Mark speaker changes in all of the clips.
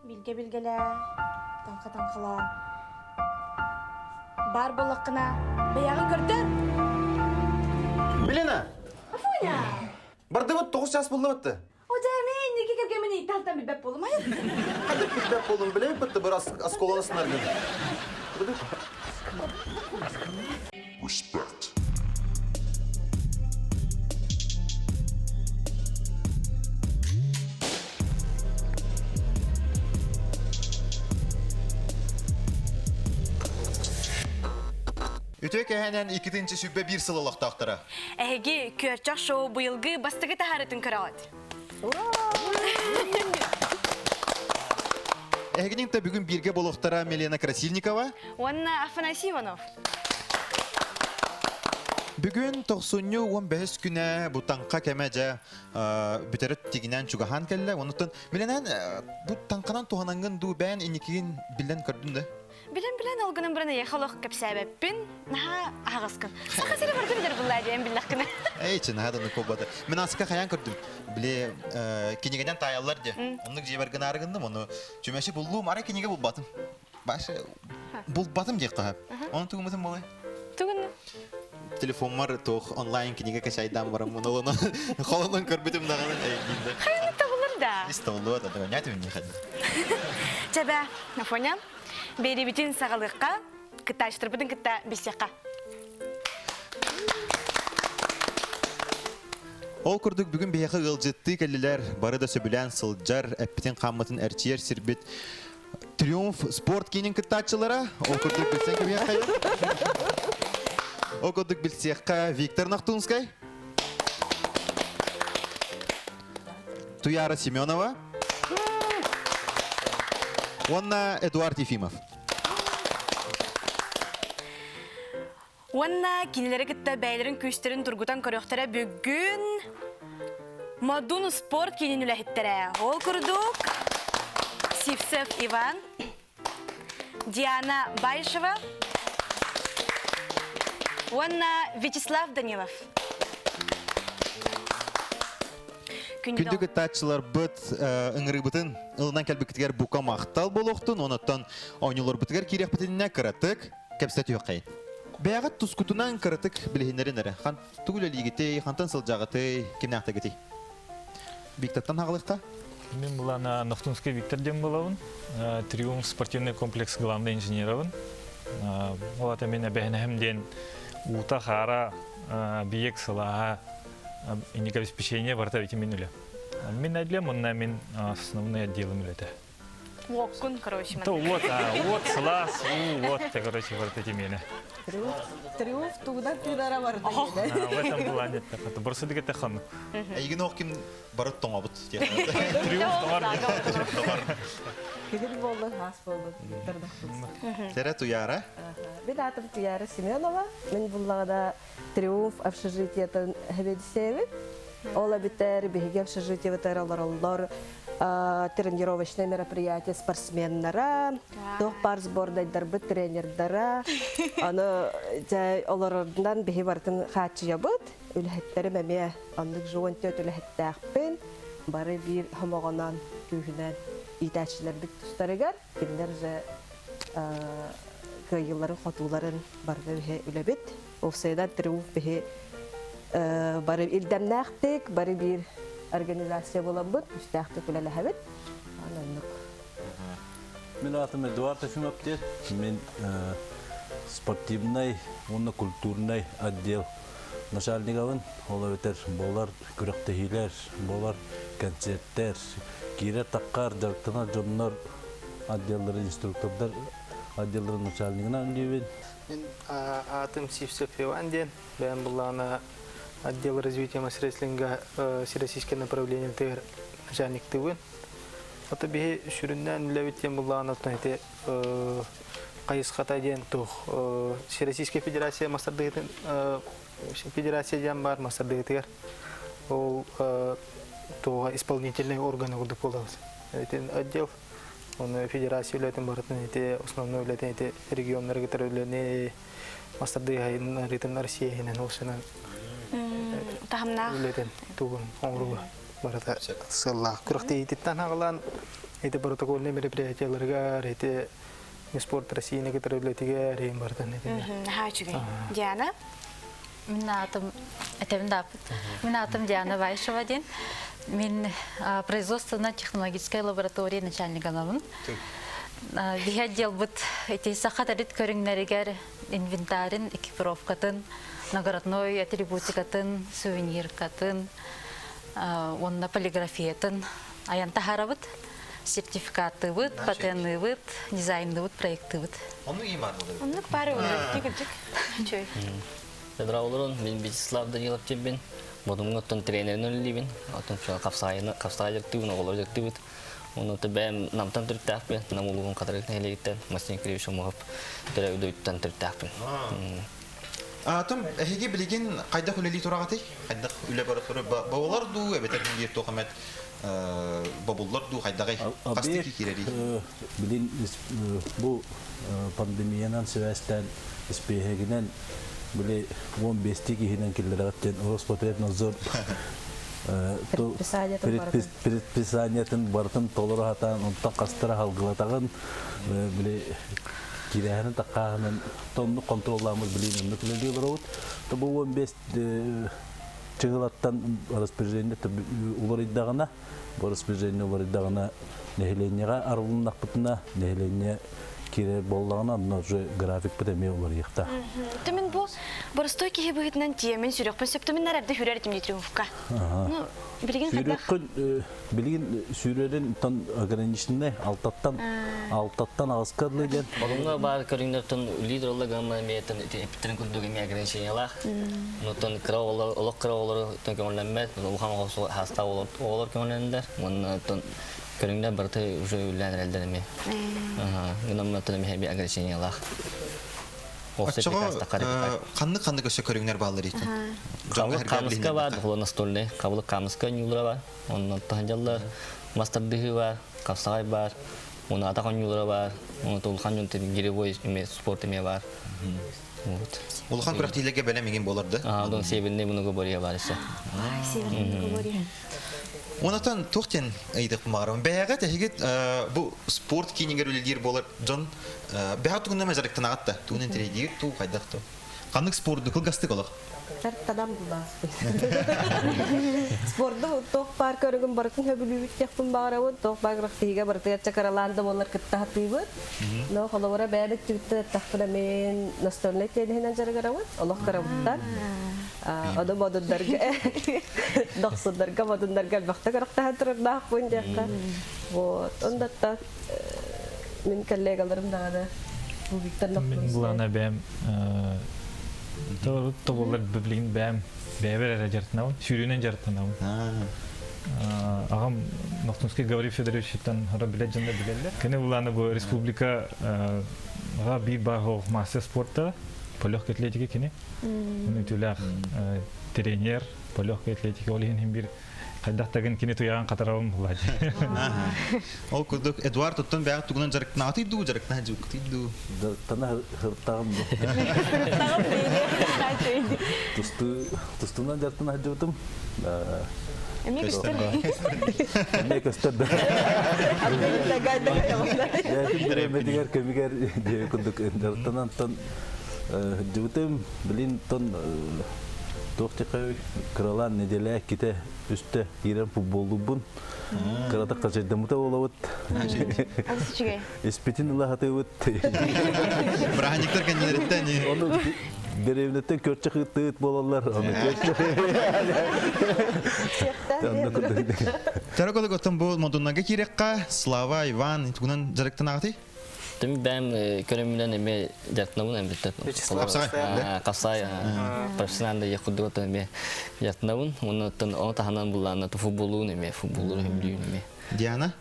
Speaker 1: Bilge tanka Бар болаққына, баяғы көрдір?
Speaker 2: Билена!
Speaker 1: Афоня!
Speaker 2: Барды бұт 9 жас болды бұтты.
Speaker 1: Ода мен неге кәпкемені талтан білбәп болым, айыр?
Speaker 2: Қадып білбәп болым білем бұтты бір асколаны сынар мен.
Speaker 3: Respect.
Speaker 4: Үтөк әһәнән 2-нче сүббә 1 сылылык тактыра.
Speaker 1: Әге көрчак шоу быйылгы бастыгы тахарытын көрәт.
Speaker 4: Әгенең тә бүген биргә булыктыра Милена Красильникова.
Speaker 1: Уанна Афанасий Иванов.
Speaker 4: Бүген 15 күнә бу танка кәмәҗә битерет тигенән чугахан келле. Онытын Миленан бу танканан тугананган ду бән иникин билен көрдүндә.
Speaker 1: Билен алгының біріне ехалық көп сәбәппен, наға ағызқын. Сақа сәрі барды білер бұлай дейін білдіққыны.
Speaker 4: Әйчі, наға көбады. Мен асықа қаян көрдім. Біле, кенегеден таялар де. Онық жеберген арығындым, оны чөмәші бұллуым, ара кенеге бұлбатым. Башы, бұлбатым дек қағап. Оны түгімітім болай?
Speaker 1: Түгінні.
Speaker 4: Телефон бар, тоқ онлайн кенеге кәшайдан барам, оны қолынан көрбетім дағанын әйгенді.
Speaker 1: Қайынды табылыр да.
Speaker 4: Истауылы өт, адыға нәтімін не қады.
Speaker 1: Чәбә, Афоня, бері бүтін сағалыққа, күтті аштырбыдың күтті бесеққа.
Speaker 4: Ол күрдік бүгін бейеқі ғылжытты кәлілер, бары да сөбілән сылджар, әппетен қамытын әрчиер сірбет Триумф спорт кейнің күтті атшылара. Ол күрдік білсен кім еқайы? Ол күрдік білсеққа Виктор Нахтунскай, Туяра Семенова, Онна Эдуард Ефимов.
Speaker 1: Онна кинелері күтті бәйлерін көстерін тұрғытан көріқтері бүгін Мадун спорт кейнен үләхеттері. Ол күрдік Сивцев Иван, Диана Байшева, Онна Вячеслав Данилов.
Speaker 4: Күндігі татшылар бұт ұңыры бұтын ұлынан кәлбікітігер бұқа мақтал болуқтын, оныттан ойнылар бұтығар керек бұтынына қыратық, кәпсәті өққайын. Бәғат тұскутынан қыратық білігінерін әрі. Қан түгіл әлігітей, қантан сылжағытай, кемне ақтағытай. Виктортан ағылыққа?
Speaker 5: Мен бұлана Нахтунский Виктор дем болауын. Триумф спортивный комплекс главный инженеровын. Олата мен әбәхінәхімден ұта қара биек сылаға иник обеспечение барта ведь минуля. Мен әдлем, онна мен основной отделом үлеті.
Speaker 1: Уоккун, короче.
Speaker 5: То вот слас, вот, короче, барта темені.
Speaker 6: Триумф тугда тудара барды.
Speaker 5: В этом плане. Просто дегет тахан.
Speaker 4: Әйген оқым барыт тоңа бұт.
Speaker 5: Триумф товар.
Speaker 6: Кедер болды, хас болды.
Speaker 4: Тәрі Туяра.
Speaker 6: Мен атым Туяра Семенова. Мен бұллағада Триумф общежитиятын хәбедісейбін. Ола бітер, бігіге общежития бітер олар тренировочное мероприятие спортсменнара, тоқ бар сбордайдар бұд тренердара. Олардан бігі бартын қатшыя бұд. Үліхеттері мәме андық жоғын төт үліхеттәқпен. Бары бір хомоғанан күйінен итәшілер бүт тұстарығар. Кендер жа күйіларын, қотуларын барды бігі үләбет. Офсайда Триумф бігі бары илдәмнәқтік, бары бір организация болан бұд, үстәқтік үләлі әбет.
Speaker 7: Мен атым Эдуард Ефимов дед. Мен спортивный, оны культурный отдел начальниковын. Ола өтер болар күректехилер, болар концерттер, кире таққар, жарықтына жоннар отделдары, инструктордар отделдары начальнигына өндейбен.
Speaker 8: Мен атым Сивцев Иван ден. Бән бұлағына отдел развития мастерслинга всероссийское направление ТР начальник тывын. Это бе шүріннен үләветтен бұлағына тұнайты қайысқата ден тұқ. Всероссийская федерация мастардығытын федерация ден бар мастардығытығар. Ол тұға исполнительный органы құрдық болағыз. Отдел, он федерация үләтін барытын, основной үләтін регионлар ғытар үләне мастардығы ритм Россия осынан
Speaker 1: Тахамнақ.
Speaker 8: Үләтін туғын оңыруға барыта сыллақ. Күріқті ететтен ағылан эти протокольные мероприятияларга, эти спорт России некоторые библиотеки рейм бартан.
Speaker 1: Хачугай. Диана?
Speaker 3: Мен атым Диана Вайшева ден. Мен производственно-технологическая лаборатория начальнигаламын. Бихе отдел бут эти сахатарит көрүңнәригер инвентарин, экипировкатын, наградной атрибутикатын, сувениркатын, онна полиграфиятын, аянта харабыт, сертификаты быт, патенты быт, дизайнды быт, проекты быт.
Speaker 4: Onu iyi var mı?
Speaker 1: Оннук бары olur. Тигилчик. Чөй.
Speaker 9: Садра олорун мен Вячеслав Данилов тебен. Бодум оттон тренерин өлүбүн. Оттон капсайы тыбын оголор жактыбыт. Оны тебем намтан түртәппе, намулугун катарык нелегиттен, Мастин Кривич Омогов төрөйдөйттен түртәппе.
Speaker 4: Атым, әһиге билеген кайда хөлели турагаты? Кайда үле бара туры бабалар ду, әбетер дир токамат бабуллар ду кайдагы кастыки кирери.
Speaker 7: Билин бу пандемиянан себәстән испехегенен биле 15 кихинен киллераттен Роспотребнадзор предписаниятын бартын толыры хатан онтан кастыра халгылатагын биле кирәһенен таккаһынын тонны контролламыз билен нөклөдү барабыт. Бу 15 чыгылаттан распоряжение улар иддагына, бу распоряжение улар иддагына нехленияга арылыннакпытына, нехления кире боллагына уже график битеме улар якта.
Speaker 1: Төмен бу борстой киһи быһытынан тиемен сүрөкпөн сөптөмүн нәрдә хүрәр этим дитриумовка. Ну, билген кадак.
Speaker 7: Сүрөккөн билген сүрөдөн тон ограниченный алтаттан аскарлы ден.
Speaker 9: Олонга бар көрүңнөртөн лидерлер гамма метен эптерин күндөгө ограничениялар. Но тон краолор, олок краолор тон көңөлмөт, улхан хаста олор көңөлөндөр. Мун тон көрүңнөр барты уже үләнрелдер эме. Гынамма тон эме ограничениялар.
Speaker 4: Канны көсө көрүңнөр баалар икән.
Speaker 9: Камыска бар, настольный, кабылы камыска нюлра бар. Оннан таханжалар, мастер-дыгы бар, капсагай бар. Оны атақан юлара бар, оны толқан жүнтен гиревой спорт еме бар.
Speaker 4: Улхан күрәктилеге бәлемеген боларды?
Speaker 9: Оның себінде мұны көбөрия бар есе.
Speaker 1: Себінде көбөрия.
Speaker 4: Онатан тоқтен айдық мағарам. Бәғат әйгет бұл спорт кейінгер өлелдер болар. Жон бәғат түгінді мәзіріктен ағатта. Түгінен терейдегер тұу қайдақты. Қандық спорты қылғастық олық?
Speaker 6: Тадам була. Спортда тох пар көргөн бартын хөбүлүбүт яктын багарабыт, тох багырактыга бартыга чакараланды болар кыттахтыбыт. Но холовара бәдик түттө тахтыра мен настольный теденен жаргарабыт, олох карабыттар. Адам модундарга, доксундарга, модундарга бакта каракта турдах бундакка. Вот, ондатта мен коллегаларым дагы бу Виктор Нокмус.
Speaker 5: Булана бәм Тоғылар бүблігін бәбір жартынауын, сүйренен жартынауын. Ағам Ноқтунский Гаврий Федоровичтан ғара білет жында білелі. Кені бұланы бұл республика бір бағы мастер спортта, по легкой атлетике кені. Оны түләқ тренер, по легкой атлетике олығын бір қайдақтағын кені тұяған қатарауын бұлады.
Speaker 4: Ол күрдік Эдуард тұттын бәғат тұғынан жарықтына атыйду, жарықтына жүктейду.
Speaker 7: Тана хыртағым бұл. Тұстынан жартына жүктім.
Speaker 1: Эме көстөр.
Speaker 7: Эме көстөрді. Діремедігер көмігер күндік жартынан тон жүктім, білін тон Тоқтықы кралан неделя ките үсті ирен футболубун. Крата қажайдамыта олауыт. Испетин ұлағаты өт.
Speaker 4: Браханиктар кәнелереттен.
Speaker 7: Оны деревнеттен көртші қыттығыт болалар.
Speaker 4: Тараколы көттен бұл модуннаға керекқа Слава, Иван, түгінен жарықтан ағыты?
Speaker 9: Тем бәм көрөмүнөн эме жартынабын эмбетте. Капсай профессионалда якудды отон эме жартынабын. Онотон оны таханан булланы футболун эме, футболун эмлүүн эме.
Speaker 4: Диана?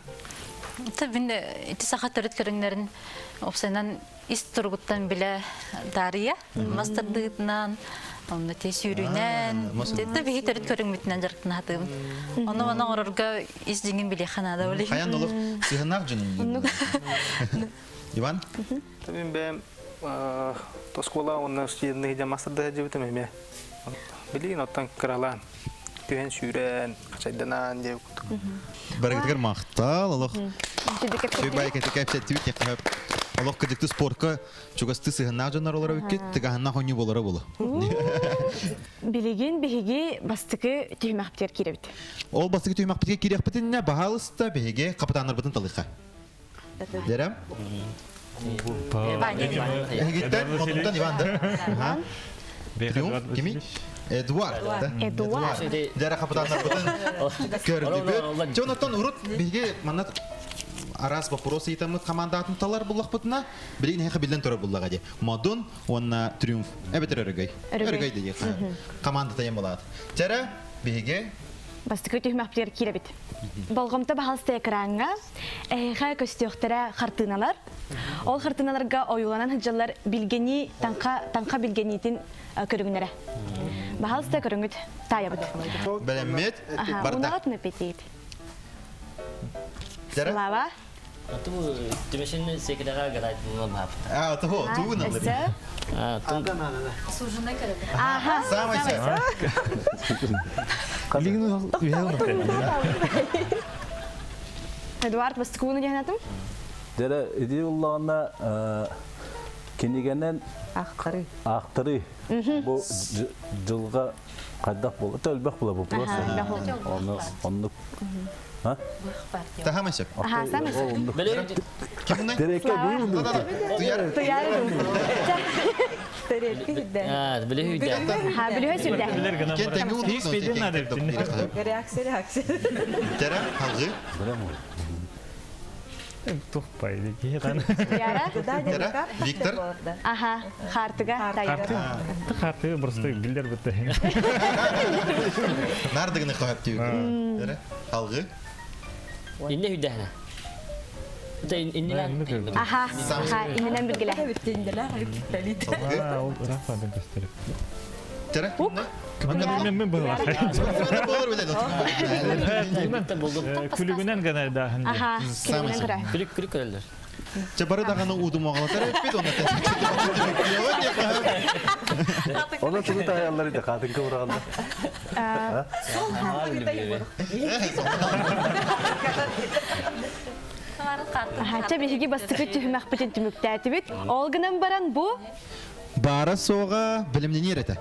Speaker 3: Мен эти сахаттырыт көрүңнөрүн опсайнан ис тургуттан биле дарыя, мастerdыгынан, оны те сүйрүнөн, тетте бихи төрүт көрүңмүтүнөн жарктынатым. Оны мана орорго ис жиңин биле ханада болей.
Speaker 4: Хаян олық сыйғынақ жүнін. Иван?
Speaker 8: Мен бәм тоскола оны студентный де мастерда жібітім еме. Білейін оттан кралан. Түйен сүйрен, қачайданан деп.
Speaker 4: Бәргетігер мақтал олық. Сөйбай кеті кәпсәтті бит яқып. Олық кедікті спортқа чугасты сығынна жонар олар өкет, тігағынна қойны болары болы.
Speaker 1: Билеген беге бастықы түймәқтер керебіт.
Speaker 4: Ол бастығы түймақ бітке керек бітінне бағалысты беге қапытаныр бітін талыққа. Дерем? Егеттен, онуттан Иванды. Триумф, кеми? Эдуард.
Speaker 1: Эдуард.
Speaker 4: Дәрі қапытаныр бітін көрді бөт. Жонаттан ұрыт беге манат арас вопросы етамыт командатын талар бұллақ бұтына, білеген әйқі білден тұры бұллаға де. Мадун, онна Триумф. Әбетір өрігай. Өрігай де команда тайын болады. Тәрі беге
Speaker 1: Бастықы түймәқтер керебіт. Болғымта бағалысты экранға әйға көстіқтері қартыналар. Ол қартыналарға ойыланан хыджалар білгені, таңқа білгенетін көрігінері. Бағалысты көрігіт тайабыд.
Speaker 4: Бәлеммет, барда.
Speaker 1: Унағат мүпетейді.
Speaker 4: Тәрі?
Speaker 1: Слава.
Speaker 9: Ату тимешин секрега гадайдын бапта.
Speaker 4: Тұху, туғын алды.
Speaker 3: Сужына кере.
Speaker 1: Аха.
Speaker 4: Самайсы.
Speaker 1: Эдуард, бастықы ұны деген атым?
Speaker 7: Дәрі, иди ұллағына кенегенен ақтыры. Бұл жылға қайдақ болды. Төлбәқ бола бұл просто. Онлық.
Speaker 4: Тахамайсы.
Speaker 1: Аха, самайсы.
Speaker 4: Кемунай?
Speaker 7: Дәрекке бұл ұлды.
Speaker 4: Туяры.
Speaker 6: Тәрелкі хидді.
Speaker 9: Біле үйді.
Speaker 1: Ха, білуі сүрді.
Speaker 4: Кен тәңгі ұлды.
Speaker 6: Реакция.
Speaker 4: Тәрі, қалғы.
Speaker 5: Тухпайды кейтан.
Speaker 1: Туяра.
Speaker 4: Тәрі, Виктор.
Speaker 1: Аха, қартыға тайыр.
Speaker 5: Қарты просто билдер бітті.
Speaker 4: Нардығыны қойып дейік. Тәрі, қалғы.
Speaker 9: Инне үйдәһіне.
Speaker 1: Аха, иннен білгілі.
Speaker 5: Ол рафадан көстеріп.
Speaker 4: Тәрі,
Speaker 5: Мен бұлақ. Күлігінен ғана дағын.
Speaker 1: Аха, кілігінен күрі.
Speaker 9: Күлік көрелер.
Speaker 4: Жабары дағаны ұудым оғалатар өппеді, оны тәсіп.
Speaker 7: Оны тұғы тағайалар еді, қатын көбірағанда.
Speaker 1: Аха, беге бастықы түймәқ бітін түміктәті біт. Олғынан баран бұ?
Speaker 4: Бара соға білімнен ереті.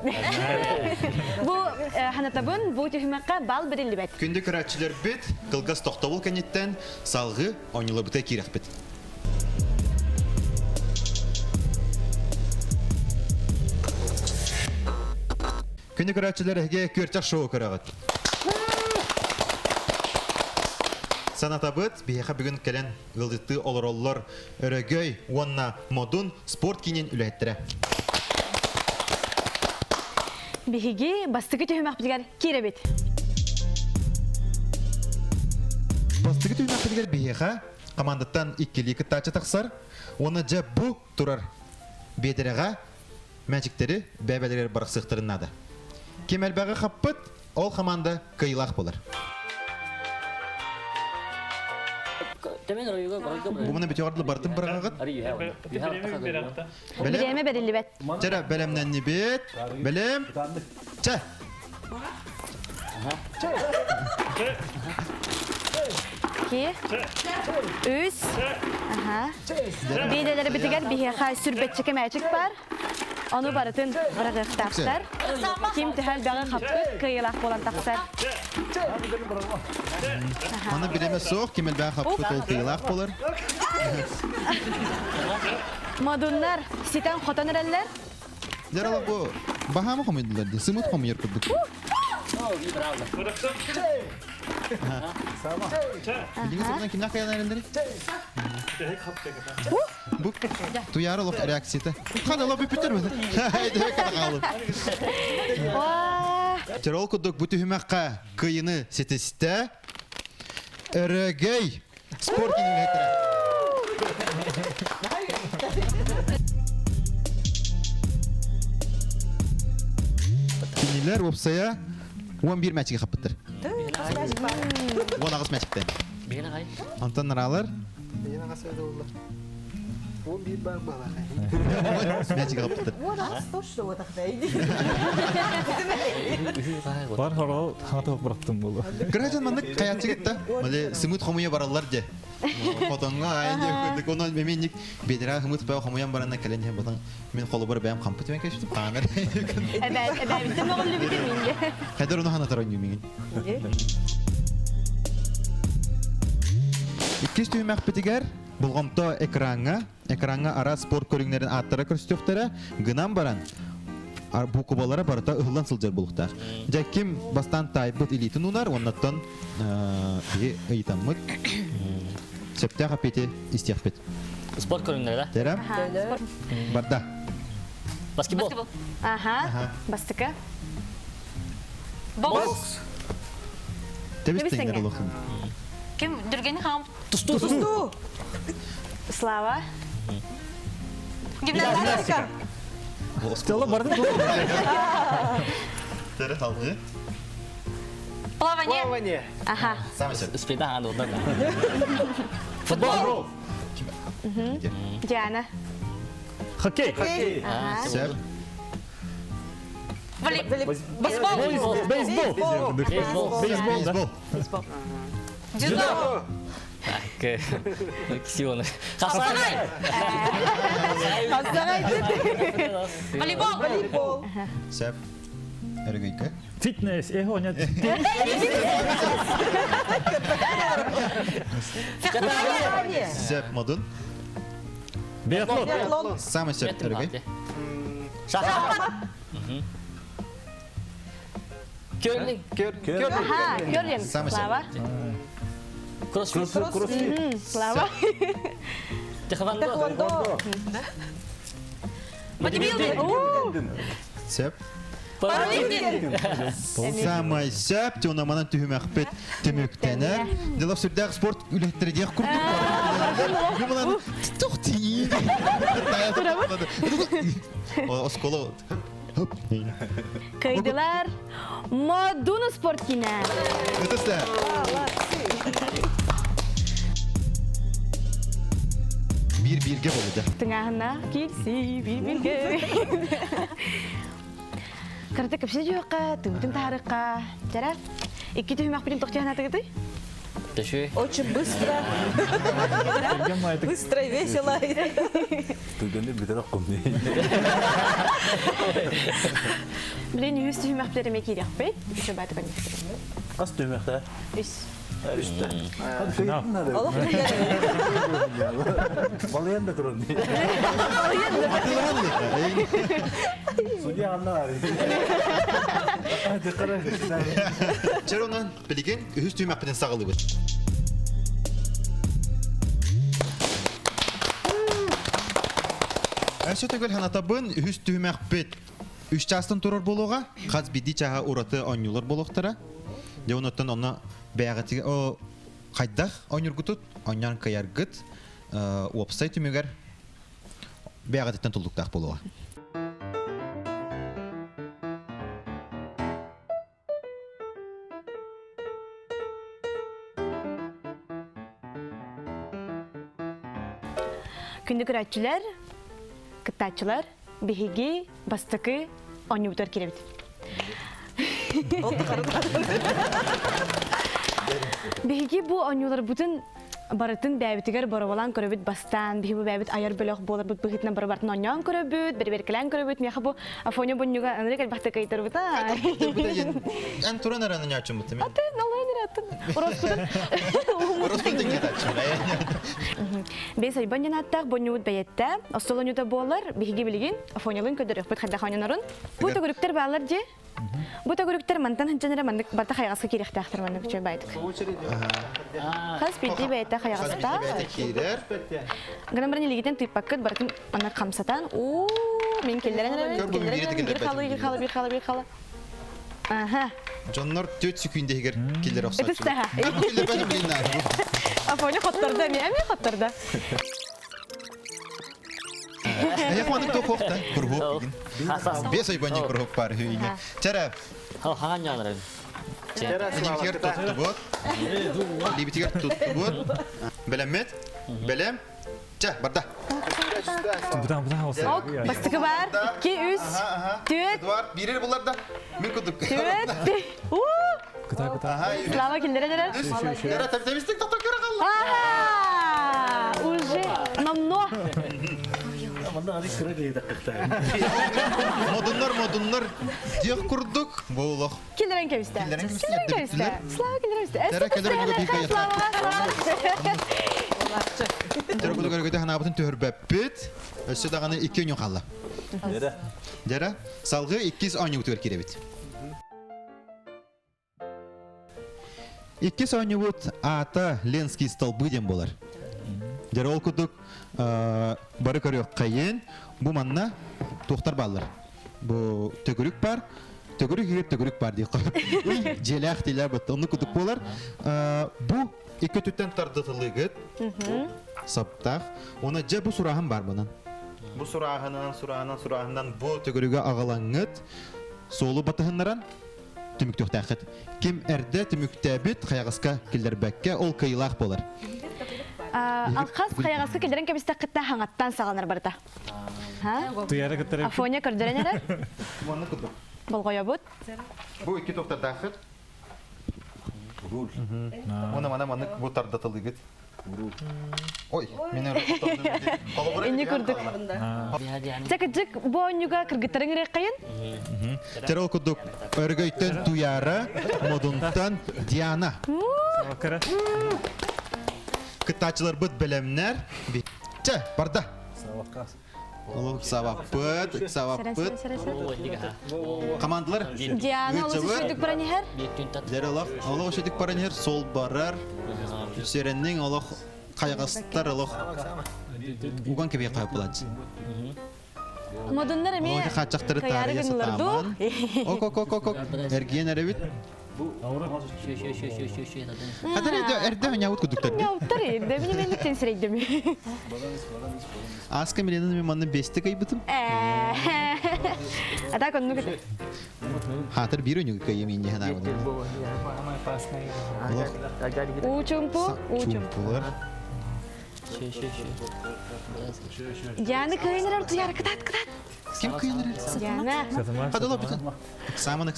Speaker 1: Бұ ханатабын бұ түймәққа бал бірілі бәт.
Speaker 4: Күнді көрәтшілер біт, қылғас тоқтауыл кәнеттен салғы ойнылы бұта керек біт. Күнді көрәтшілер әге көрчақ шоу көрәғыт. Санатабыт бейеқа бүгін кәлен ғылдытты олар-олар өрігөй, онна модун спорт кейнен үләйттірі.
Speaker 1: Беге бастықы түймәқ білгер кері бет.
Speaker 4: Бастығы түймәқ білгер бейеқа командаттан иккелі тачы тақсар, оны жа бұ тұрар бедіреға мәжіктері бәбәлер барықсықтырынады. Кемелбәғі қаппыт, ол команда кыйлақ болар. Бұмыны бөте ардылы бартын бірағағыт.
Speaker 1: Білеме берілі бәт.
Speaker 4: Жара, бәлемнен не бет? Бәлем? Ча!
Speaker 1: Ки? Үз? Бейделері бітігер бейеқа сүрбетчікі мәчік бар. Onu barıtın bırakıp taqsar. Kim tihal bağı qapqıt kıyılaq bolan taqsar.
Speaker 4: Оны береме соқ, кемел бәғі қапқыт ол кыйлақ болар.
Speaker 1: Madunlar siten xotanır eller.
Speaker 4: Жаралы бұ бағамы қомайдыларды, сымыт қомайыр күрдік. Білген соғынан кімна қаян әріндері? Бұ туяры лоқ реакцияты. Қада лоқ бүппеттер бәді? Әйді өкеді қалып. Жаралы күрдік бұты хүмәққа күйіні сетесті үрігей спорт кенің әйтірі. Кинилер опсая 11 мәчіге қаппыттыр. 10 ағыз мәчіктен. Антон наралар?
Speaker 8: Бейін ағасайды олар. Ол бір бар бала.
Speaker 4: Мәчіге қаппыттыр.
Speaker 5: Бар хорол хаты бұрақтым болды.
Speaker 4: Граждан маңдық қаятшы кетті. Мәлі сымыт қомуя баралар де. Фотонга айын дөкөдік. Онан меник бедера хымыт бау хамуян барана кәлене болан мен қолы бар бәйім қампыт мен кәшіп қаңыр.
Speaker 1: Әбәбіттен оғылы бітір менге.
Speaker 4: Қайдар оны хана таран юмеген. Иккес түймәк бітігер бұлғамта экранға ара спорт көріңлерін аттара көрістіқтері гынан баран bu kubalara barata ıhlan sılcar bulukta. Jakim bastan taybıt ilitun unar, ondan bir ayıtanmık. Septe kapiti istiyakbet.
Speaker 9: Spor körünleri de.
Speaker 4: Terem? Barda.
Speaker 9: Basketbol.
Speaker 1: Aha. Bastıkı.
Speaker 3: Boks.
Speaker 4: Tebis tenger olukun.
Speaker 3: Kim dürgeni ham?
Speaker 6: Тусту.
Speaker 1: Slava.
Speaker 3: Gimnastika.
Speaker 5: Стелла бардым.
Speaker 4: Tere halkı.
Speaker 3: Плавание.
Speaker 8: Плавание.
Speaker 1: Aha.
Speaker 4: Samesep.
Speaker 9: Спида ханды одан.
Speaker 5: Футбол.
Speaker 1: Diana.
Speaker 5: Хоккей.
Speaker 4: Sep.
Speaker 3: Бейсбол.
Speaker 5: Бейсбол. Бейсбол. да.
Speaker 4: Beyzbol.
Speaker 3: Дзюдо.
Speaker 9: Ксиона. Хасанай.
Speaker 3: Волейбол.
Speaker 4: Sep. Ergüyke.
Speaker 5: Фитнес. Нет.
Speaker 4: Sep modun.
Speaker 5: Биатлон.
Speaker 4: Samesep ergüy.
Speaker 9: Şahmat. Curling.
Speaker 1: Aha. Curling.
Speaker 4: Samesep.
Speaker 1: Slava.
Speaker 9: Crossfit.
Speaker 1: Slava.
Speaker 9: Taekwondo.
Speaker 3: Bodybuilding.
Speaker 4: Sep.
Speaker 3: Powerlifting.
Speaker 4: Samay sep tona manan tühümäkpet tümüktene. Dela sürdäk sport ületleri diýek kurduk. Bulan tuqti. O skolo.
Speaker 1: Kaydılar. Madonna sport kine.
Speaker 4: Ötese. Bir birge boldy.
Speaker 1: Tengahına kilsi bir bilge. Karate kapsa juga, tümtüm tarika. Cara, iki tuh mak pintu kecil nanti gitu.
Speaker 9: Teşekkür.
Speaker 6: Очень быстро. Быстро и весело.
Speaker 7: Төгөнү битире комди.
Speaker 1: Bilen yüz tuh mak pintu mekir ya, bet. Bisa batu kan.
Speaker 7: Ас төмөктө.
Speaker 1: Üs.
Speaker 6: Allah
Speaker 7: Балыян да турун. Судья анлар. Hadi karar.
Speaker 4: Çeronan bilgin üst tüymäkpeten sagılyp. Әшөтөгөл ханатабын үст түймәкпет үш частын турар болуға, қаз биди чаға ураты ойнулар болуқтара. Деонаттан оны бәғатыға қайдақ ойныргутут, ойнан каяргыт, уапсай түмегер бәғатыттан тұлдықтақ болуға.
Speaker 1: Күнді күрәтчілер, кыттачылар, бихиги, бастықы, ойнубутар керебет. Бихиги бу ойнулар бутын барытын бәбитигер барабалан көрөбүт бастан, бихи бу бәбит аяр бөлөк болар бут бихитнан барабартын ойнан көрөбүт, берберкелен көрөбүт, меха бу афоня бунюга анрек албахта кайтыр бута.
Speaker 4: Эн туран аранын ячым бутым.
Speaker 1: Аты налайнер атын.
Speaker 4: Ороспутын кетачым.
Speaker 1: Бес айбан жанаттак бунюут бәйетте, остолонюта болар, бихиги билигин, афонялын көдөрөк бут хадда ханянарын. Бу төгүрүктер балар же. Бу төгүрүктер мантан ханчанара мандык барта хайгаска кирехтактыр мандык чөй байдык. Хас бити бәйетте хайгаста. Гынан бирин лигитен тыйпаккыт бартын ана камсатан. Оо, мен келдерен халы. Аха.
Speaker 4: Jonlar 4 sekünde eger keller oxsat.
Speaker 1: Этиста.
Speaker 4: Keller bana bilinler.
Speaker 1: Афоня хоттарда, мен хоттарда.
Speaker 4: Я хватит то хохта, кургук. Бес айбан кургук бар хүйне. Чара.
Speaker 9: Хан жанры.
Speaker 4: Либитигер tuttu bu. Libitiger tuttu bu. Belemmet. Belem. Çah, barda.
Speaker 5: Будан
Speaker 1: Ок, бастыкы бар. 2 3 4
Speaker 4: Eduard, birir bunlardan. Min kuduk.
Speaker 1: 4 Слава келдере.
Speaker 4: Yara temizlik doktor kere kaldı.
Speaker 1: Аха!
Speaker 7: Аны кыра гейдак кыкта.
Speaker 4: Модуннар диyak курдук болох.
Speaker 1: Килерен кебисте.
Speaker 4: Килерен кебисте,
Speaker 1: Килерен
Speaker 4: эрде
Speaker 1: кебисте.
Speaker 4: биттилер.
Speaker 1: Слава килерен кебисте.
Speaker 4: Тәрә кәдер булды бик аяк.
Speaker 1: Слава.
Speaker 4: Тәрә булды гөргәдә ханабытын төһөрбәппит. Өсө даганы 2 өн халла.
Speaker 7: Дәре.
Speaker 4: Дәрә салгы 200 аны үтер киребит. 2 аны үт ата Ленский столбы дем болар. Дәрә ул кудук бары көрөк кайын. Бу манна тохтар баллар. Бу төгүрүк бар. Төгүрүк бар ди. Желах диләр бит. Аны кудук болар. Бу 2 түттән тардытылыгыт. Саптах. Оны же бу сурахым бар bunun. Bu surahından bu tөгүрүгө агалаңыт. Солу батыһыннаран түмүктөк тахыт. Ким эрде түмүктәбит хаягыска килдербәккә ол кыйлах болар.
Speaker 1: Алқас қаяғасы келдерен кебісті қытта хаңаттан сағаныр барда.
Speaker 5: Туяра кеттер.
Speaker 1: Афония көрдерен әрі?
Speaker 4: Оны кудук.
Speaker 1: Бұл қоя бұд?
Speaker 4: Бу 2 тоқтар тахыт.
Speaker 7: Рул.
Speaker 4: Оны бу тардытылыгыт. Ой, менә
Speaker 1: Инне көрдік. Чакыджык бұл ойнуға кіргіттірің рек қайын?
Speaker 4: Терол кудук. Өргөйтен туяра, модунтан Диана. Кытачылар бит белемнәр. Чә, барда.
Speaker 7: Савакас.
Speaker 4: Олуг саваппыт. Командалар.
Speaker 1: Диана, олысы шөйдік баран ехер?
Speaker 4: Дәрелах, олуг шедик паранер сол барар. Сереннең олуг кайгыстар олуг. Уган кебе кайып булат.
Speaker 1: Модуннар эме
Speaker 4: Олуг хачактыры
Speaker 1: каяры
Speaker 4: тария
Speaker 1: гынылар
Speaker 4: сатаман.
Speaker 1: ду.
Speaker 4: Ок. Эрген әребит. Хәдер эрдә менә ут кудуктар.
Speaker 1: Яуттар еді, мен тенсірейдім.
Speaker 4: Аска миленин мен манны бесте кайбытым.
Speaker 1: Ата конну күті.
Speaker 4: Хатыр бир өнүгө кайым инде хана буны.
Speaker 1: Учумпу.
Speaker 4: Чумпулар.
Speaker 1: Диана кайнырар туяр кытат.
Speaker 4: Ким кайныр?
Speaker 1: Диана.
Speaker 4: Хады ла бутын. Саман.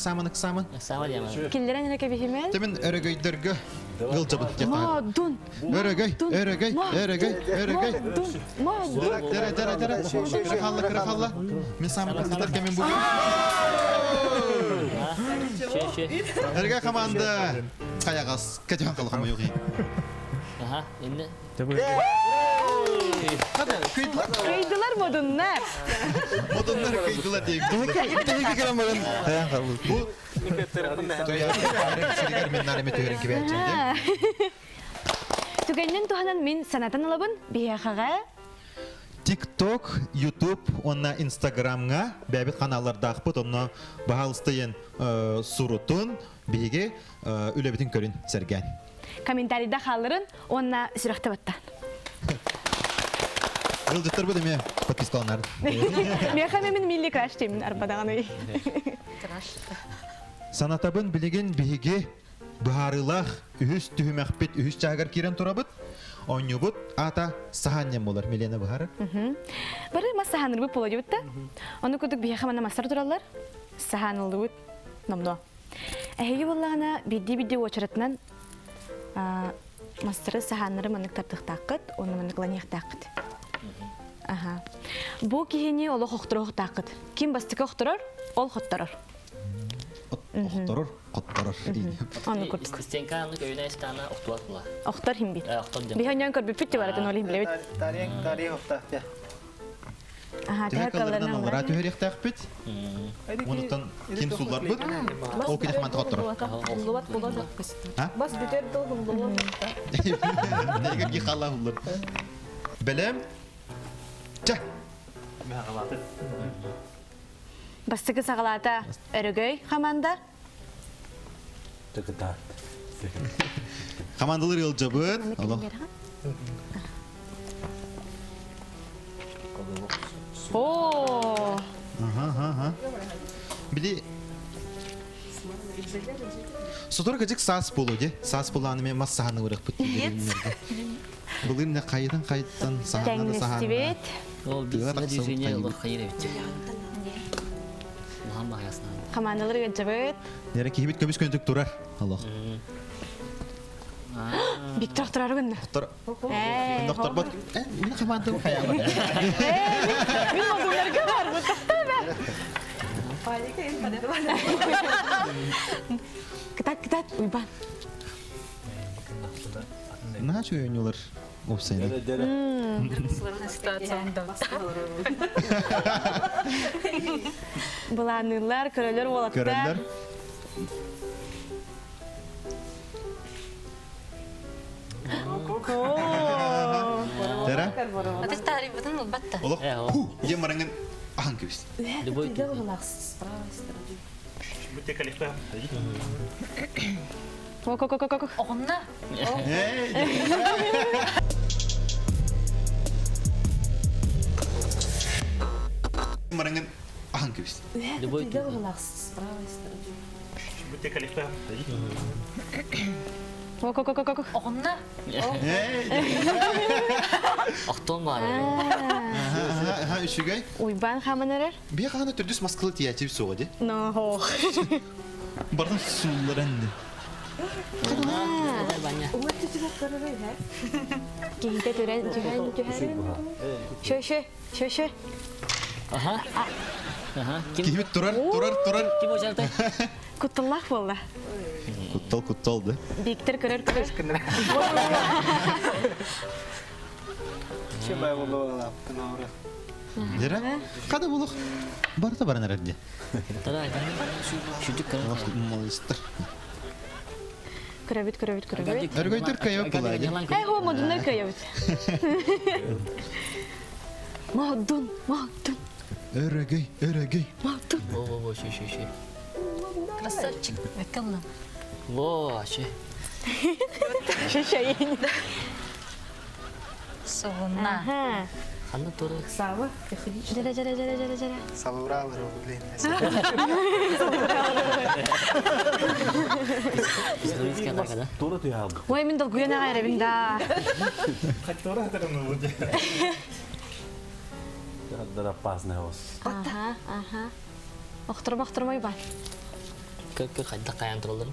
Speaker 1: Килдерен эреке бихимен.
Speaker 4: Темен өрөгөйдөргө гылжабыт жакка.
Speaker 1: Модун.
Speaker 4: Өрөгөй.
Speaker 1: Модун.
Speaker 4: Дәре. Кыра-халла. Мен саман кыздар кемен бу. Өрөгөй команда. Каягас. Кетен калган юк.
Speaker 9: Aha, indi.
Speaker 1: Кайдылар модуннар.
Speaker 4: Модуннар кайдылар дейм. Теге керем баран. Таян калды. Бу Сиригер мен нарыме төрен кебе айтчанды.
Speaker 1: Түгеннен туханан мен санатын алабын бияхага.
Speaker 4: TikTok, YouTube, онна Instagram'га бәбит каналларда акпыт, онна баһалыстайын сурутун биге үлебитин көрүн серген.
Speaker 1: Комментарийда халырын онна сүрәкте баттан.
Speaker 4: Ылдыттар бу деме подпискаланар.
Speaker 1: Мен милли краш деймін арбадағаны.
Speaker 4: Санатабын билеген биге баарылах үһүс түһүмәхпит үһүс чагар кирен турабыт. Оннюбут ата саханнем болар Милена бахары.
Speaker 1: Бары масаханыр бу поло дибитте. Оны күдүк бияхамана мастар туралар. Саханылды бут номдо. Эһеги боллагана бидди очаратынан мастары саханнары мынык тартыктакыт, оны мынык ланьяктакыт. Аха. Бу кихини оло хоктор такыт. Ким бастыка хокторор, ол хотторор.
Speaker 4: Охторор.
Speaker 1: Аны күрдүк.
Speaker 9: Стенканы кöyüne istana oktuat bula.
Speaker 1: Охтор хим бит.
Speaker 9: Oktuat jam.
Speaker 1: Биханьян көрбүп битти баратын олим билебит.
Speaker 8: Тарих окта.
Speaker 1: Аха,
Speaker 4: Тәһә калардан
Speaker 1: тәкалларынан
Speaker 4: алара төһөректәкпит. Онуттан ким сулар бит. Ол киде хаман хоктор.
Speaker 6: Хуллубат булады. Бас бүтер дол хуллубат.
Speaker 4: Неге ги халла булар. Белем. Ча.
Speaker 1: Бастыгы сагалата өрөгөй хаманда.
Speaker 7: Тыкта.
Speaker 4: Командалар ылжабыт. Аллах.
Speaker 1: О!
Speaker 4: Ага. Били Сотор гыжык сас болу де. Сас боланы мен массаны урак бит. Булыр не кайдан сахана
Speaker 1: Тәңнестибет.
Speaker 9: Ол
Speaker 4: Тыгар
Speaker 9: бизне
Speaker 4: аксыл
Speaker 9: düzine
Speaker 4: кайбы.
Speaker 9: yolu hayır evet. Muhammed hayasına.
Speaker 1: Командалар гыжабыт.
Speaker 4: Нере кибит көбүс көндүк турар. Аллах.
Speaker 1: Бик трактор аргын.
Speaker 4: Доктор. Доктор бат. Мен команда хаямын.
Speaker 1: Мин модулларга бар бу тактабы. Китат, уйбан.
Speaker 4: Нач ойнолар опсайна.
Speaker 1: Буланылар, көрөлөр болотта.
Speaker 4: Көрәлләр. Тера?
Speaker 3: Аты тари бутын улбатта.
Speaker 4: Олох. Е маранган ахан кебис.
Speaker 1: Ко.
Speaker 3: Огонна.
Speaker 4: Маранган ахан кебис.
Speaker 1: Ко.
Speaker 3: Огонна.
Speaker 9: Охтон бар.
Speaker 4: Ха үшүгай.
Speaker 1: Уйбан хаманарар.
Speaker 4: Бия хана төрдүс маскылы тиячи соға де.
Speaker 1: Но.
Speaker 4: Бардын сууларанды.
Speaker 1: Кейде төрен. Шö.
Speaker 9: Аха. Ким
Speaker 4: Кимит турар.
Speaker 9: ким ошалтай?
Speaker 1: Кутталлах болла.
Speaker 4: Кутталды.
Speaker 1: Биктер көрөр.
Speaker 8: Чебай болула тынавра.
Speaker 4: Дера? Када болук? Барта баран арадде.
Speaker 9: Тара. Шүдүк кара.
Speaker 4: Молистер.
Speaker 1: Көрөбүт.
Speaker 4: Өргөйтөр кайок булади.
Speaker 1: Эй, хо модунар көйөбүт. Модун.
Speaker 4: Өрөгөй.
Speaker 9: Во, ши.
Speaker 3: Красавчик. Векална.
Speaker 9: Во, ши.
Speaker 1: Шөшөйүн.
Speaker 3: Согунна.
Speaker 1: Ага.
Speaker 9: Ханна туры.
Speaker 6: Сава.
Speaker 1: Жара.
Speaker 8: Сабыра бар блин.
Speaker 9: Историческая такая,
Speaker 7: Тура түйәл.
Speaker 1: Ой, мен долгуяна гайрабин да.
Speaker 7: Тәһәддәр опасный хос.
Speaker 1: Ага. Охтырмай бар.
Speaker 9: Как хадда каян туралар.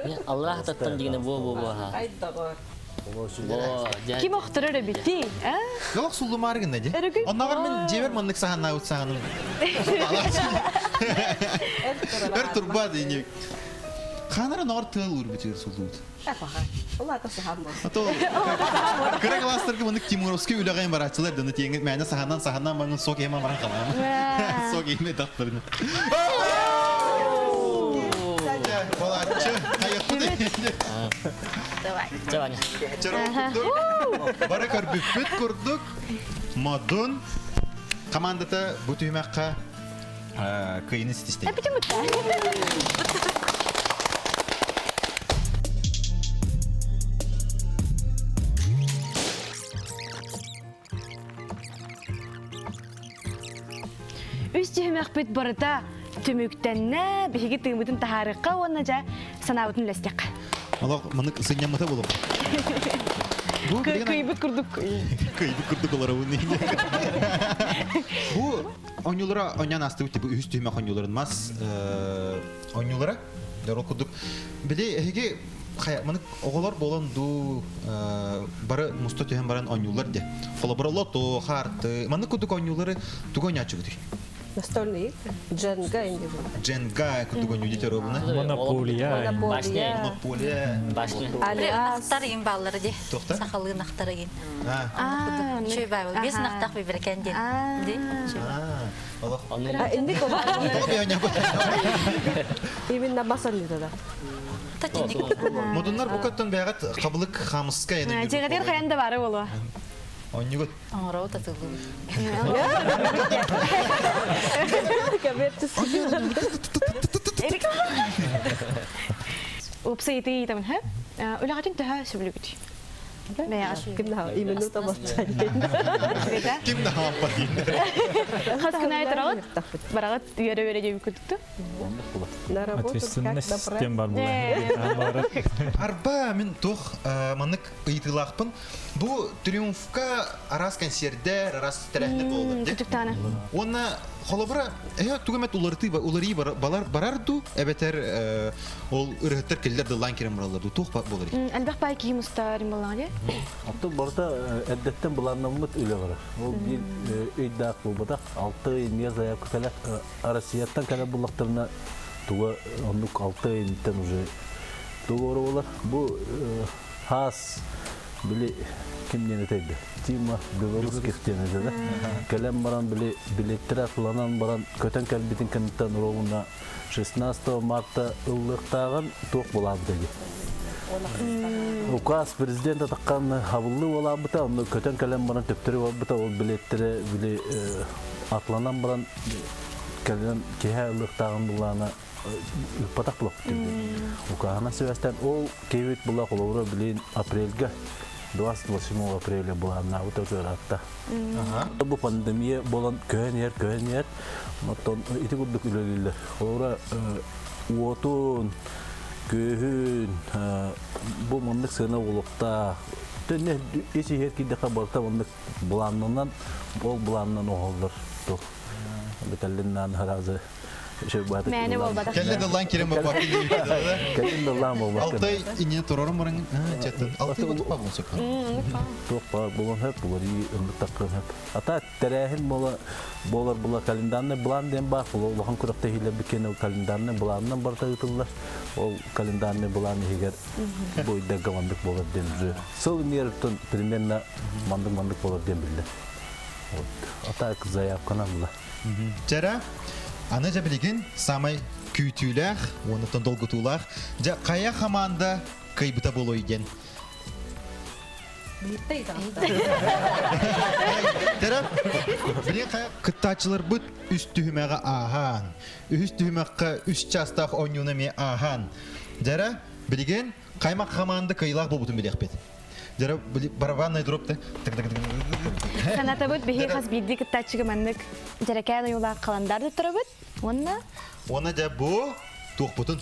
Speaker 9: Я Аллах таттан дигене во ха. Во, жа.
Speaker 1: Ким охтырыр бити?
Speaker 4: Yok sulu margın ne
Speaker 1: Örgөй.
Speaker 4: Onlar men jeber manlık sahana utsahanım. Her turba deyince. Kanara nor tığıl vur bitir sulu.
Speaker 6: Ulan da sahan var.
Speaker 4: Ато кыры класстарга мындык Тимуровский үлөгөн барачылар даны теңге мәне сахандан маңын сок ема баран калам. Сок еме дактырны. Балачы, кайықты дейінді.
Speaker 9: Жабаня.
Speaker 4: Бара көрбүппүт көрдүк. Модун командата бу түймөккө кыйын истестей.
Speaker 1: Үс түймөк бит барыта түмүктенне биһиги тыгыбытын тахарыкка онна жа санабытын лестек.
Speaker 4: Алак мынык сынямыта болуп. Бу
Speaker 1: Кыйбыт курдук.
Speaker 4: кыйбы курдук олар уни. Бу оңюлара онян асты бу үс түймөк оңюларын мас оңюлара дөрө курдук. Биде эге мынык оголор болон ду бары муста түйөн баран оңюлар де. Фолобро лото харты. Мынык курдук оңюлары тугоня чыгды.
Speaker 6: Настольный дженга инде.
Speaker 4: Дженга курдук оңю дете робуна.
Speaker 5: Монополия.
Speaker 6: Монополия.
Speaker 4: Монополия.
Speaker 9: Башны.
Speaker 6: Алиас.
Speaker 3: Нахтар ин баллары де.
Speaker 4: Тохта?
Speaker 3: Сахалы нахтар ин.
Speaker 1: Чөй
Speaker 3: Чөй байбыл. Бес нахтак биберкен де. Де.
Speaker 4: Алак.
Speaker 6: Инде кола.
Speaker 4: Тоби оня.
Speaker 6: Именно басан диде да.
Speaker 3: Татиник.
Speaker 4: Модуннар бу каттан бягат кабылык хамыска эне.
Speaker 1: Жегедер хаянда бары болу.
Speaker 4: Оңюгот.
Speaker 3: Аңырау татылы.
Speaker 6: Кабетс.
Speaker 1: Упсайты таман ха. Улагатын таха сөбүлүгүт. Бәяс.
Speaker 6: Кимна именно табача.
Speaker 4: Ким да хаппатин.
Speaker 1: Хаскына айтырагыт. Барагат үйөрө жеп күттү.
Speaker 6: На работу как
Speaker 5: Ответственность
Speaker 6: добра.
Speaker 5: тем бар була.
Speaker 4: Арба мен тох манык ыйтылакпын. Бу триумфка арас концертдер, арас терехне болду.
Speaker 1: Күтүктаны.
Speaker 4: Оны холобра тугамет улары барарду эбетер ол ырыттар келдер дылан керем бураларду тух болар.
Speaker 1: Әлбәқ бай киім ұстарым болған, е?
Speaker 7: Аты барда әддеттен бұланнамыт үлі бар. Ол бір өйдақ бұл бұдақ. 6 айын заявка кәлі Россияттан кәлі бұлақтарына туға ондық 6 айынтен уже туға оры олар. Бұл хас білі кімден етейді? Тима Белорус кестен еді. Кәлем баран билеттер атыланан баран көтен кәлбетін кәнттен ровына 16 марта ұллықтағын тоқ болады дейді. Указ президент атаққан хабылы олабыта, оны көтен кәлем баран төптері олабыта, ол билеттері біле атланан баран кәлем кеге ұллықтағын бұлағына ұлпатақ бұлақ дейді. Укағына сөйістен ол кейвет бұлақ олауыра білейін апрельге 28 апреля бұлағына өте жөратта. Бұл пандемия болан көн ер, маттан ити күрдік үлелілер. Олауыра уотун, көйін, бұл маңдық сына олықта. Төнне еші еркейдіға барта маңдық бұланынан, ол бұланынан оғылыр. Бітәліннен харазы.
Speaker 1: Мәне болбадық.
Speaker 4: Келді дылан керем бұл папилі үйкеді.
Speaker 7: Келді дылан бұл бақын.
Speaker 4: Алтай ине тұрарым барың, чәттін. Алтай ұтып ба бұл сөп?
Speaker 7: Тоқпа болан хөп, бұлар үй үміт таққын хөп. Ата тәрәхін болар бұла календарны бұлан ден бақ, бұл оған күріқті хейлер бікені календарны бұланынан барта ұтылар. Ол календарны бұлан егер бойдегі мандық болар ден жүр. Сыл неріптен примерно мандық болар ден білді. Ата заявкана бұла.
Speaker 4: Жара, аны жа білеген самай күйтүләқ, оныттан долгытулақ, жа қая хаманда кайбыта болу еген. Жара, білген қая кыттачылар бұд үст түйімеға аған, үст түйімеққа үст частақ ойнуына ме аған. Жара, білген қаймақ хаманда кайлақ болбутын білек бет. Жара, барабанный дропты.
Speaker 1: Саната бұд бейі қас бейді кіттачығы мәндік жаракәйді юлақ қаландарды тұры бұд.
Speaker 4: Оны жа бұ туқ бұтын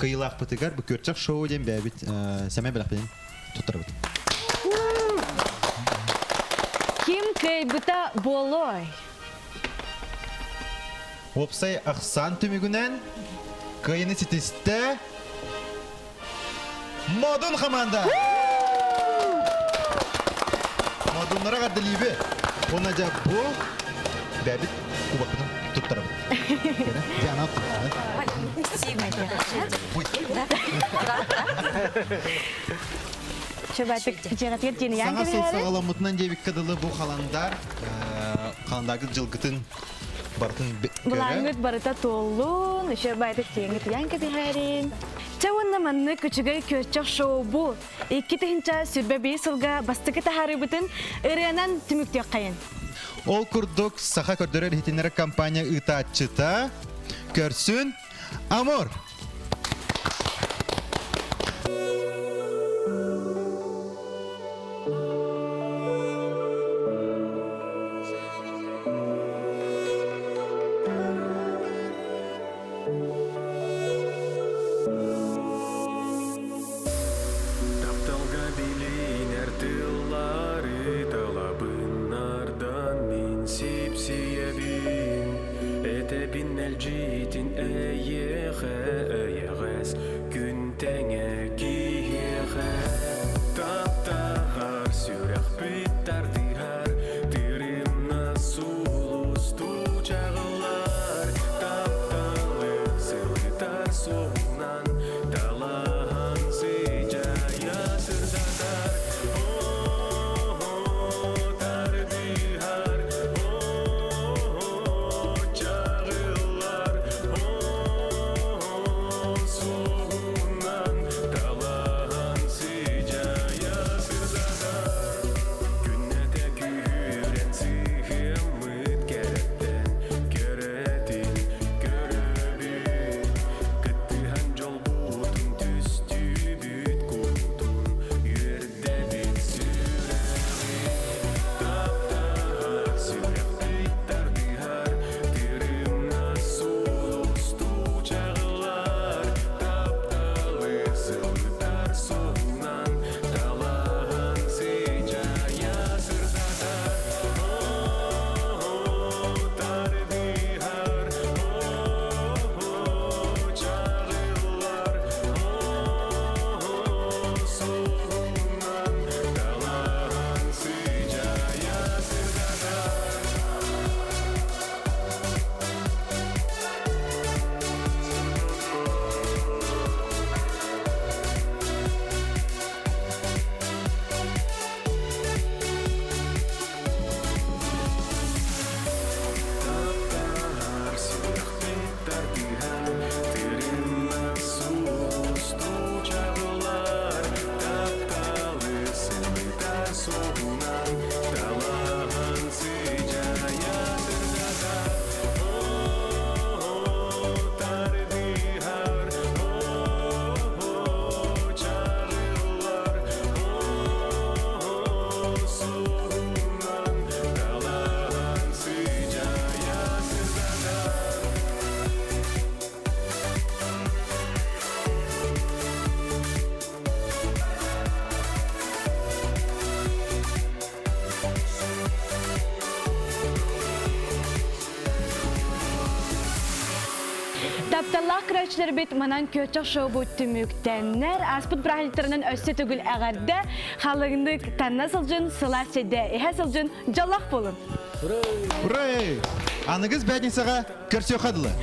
Speaker 4: кайлақ бұтығар бұ көрчақ шоу ден бәбіт сәмей білақ беден тұттыры бұд.
Speaker 1: Ким кайбыта болой?
Speaker 4: Опсай ақсан түмігінен кайыны сетесті модун хаманда. Модунлара ғаддылибі. Оны жа бұ бәбіт құбақпыдың тұттыры бұд. Жана тұттыры.
Speaker 1: Шөбәтік жератығыт жені яң
Speaker 4: Саңа
Speaker 1: кәбі
Speaker 4: сол
Speaker 1: әрі?
Speaker 4: сағаламытынан дебік кадылы бұл қаландағы жылгытын бартын көрі.
Speaker 1: Бұлаңыт барыта толуын, шөбәтік жеңіт яң кәбі әрін. Чауынна манны күчігай көрчақ шоу бұл. Екі тіхінча сүрбе бей сылға бастықы тахары бұтын ұрыянан түміктек қайын.
Speaker 4: Ол күрдік саха көрдірер хетенері компания ұтатчыта көрсін Амор.
Speaker 1: Асталлах кырачылар бит манан көчөк шоу бу түмүктеннер аспыт брахилтеринен өссө түгүл агарда халыгындык танна сылжын сыла седе эһе сылжын жаллах болун.
Speaker 4: Ура! Аныгыз бәднисаға көрсө қадылы.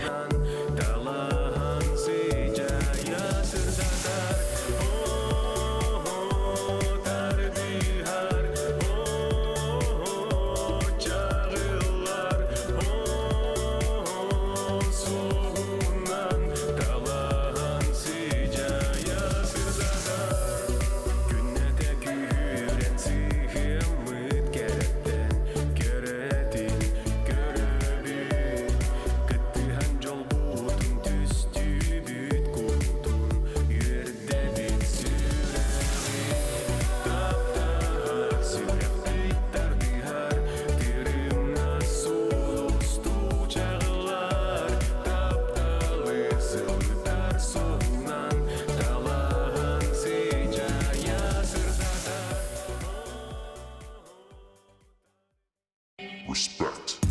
Speaker 10: Respect.